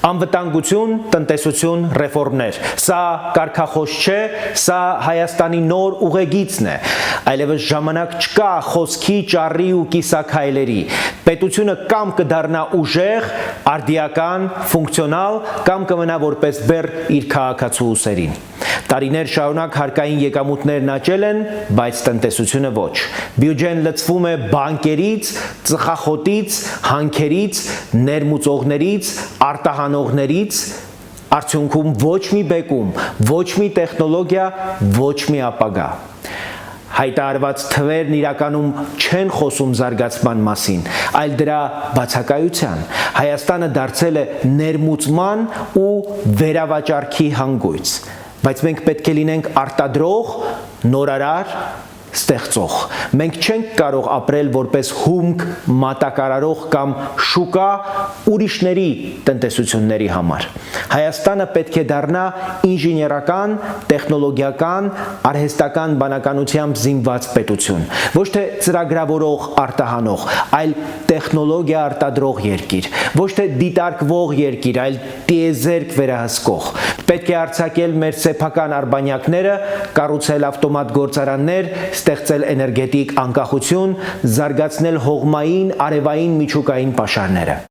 Անվտանգություն, տնտեսություն, ռեֆորմներ։ Սա կարգախոս չէ, սա Հայաստանի նոր ուղեգիծն է։ Այլևս ժամանակ չկա խոսքի, ճառի ու կիսաքայլերի։ Պետությունը կամ կդառնա ուժեղ, արդիական, ֆունկցիոնալ, կամ կմնա որպես բեռ իր քաղաքացու ուսերին։ Տարիներ շարունակ հարկային եկամուտներն աճել են, բայց տնտեսությունը ոչ։ Բյուջեն լցվում է բանկերից, ծխախոտից, հանքերից, ներմուծողներից, արտահանողներից, արդյունքում ոչ մի բեկում, ոչ մի տեխնոլոգիա, ոչ մի ապագա։ Հայտարարված թվերն իրականում չեն խոսում զարգացման մասին, այլ դրա բացակայության։ Հայաստանը դարձել է ներմուծման ու վերավաճառքի հանգույց, բայց մենք պետք է լինենք արտադրող, նորարար, ստեղծող։ Մենք չենք կարող ապրել որպես հումք մատակարարող կամ շուկա ուրիշների տնտեսությունների համար։ Հայաստանը պետք է դառնա ինժեներական, տեխնոլոգիական, արհեստական բանականությամբ զինված պետություն, ոչ թե ծրագրավորող, արտահանող, այլ տեխնոլոգիա արտադրող երկիր, ոչ թե դիտարկվող երկիր, այլ տիեզերք վերահսկող։ Պետք է արձակել մեր սեփական արբանյակները, կառուցել ավտոմատ գործարաններ, ստեղծել էներգետիկ անկախություն, զարգացնել հողմային, արևային միջուկային պաշարները։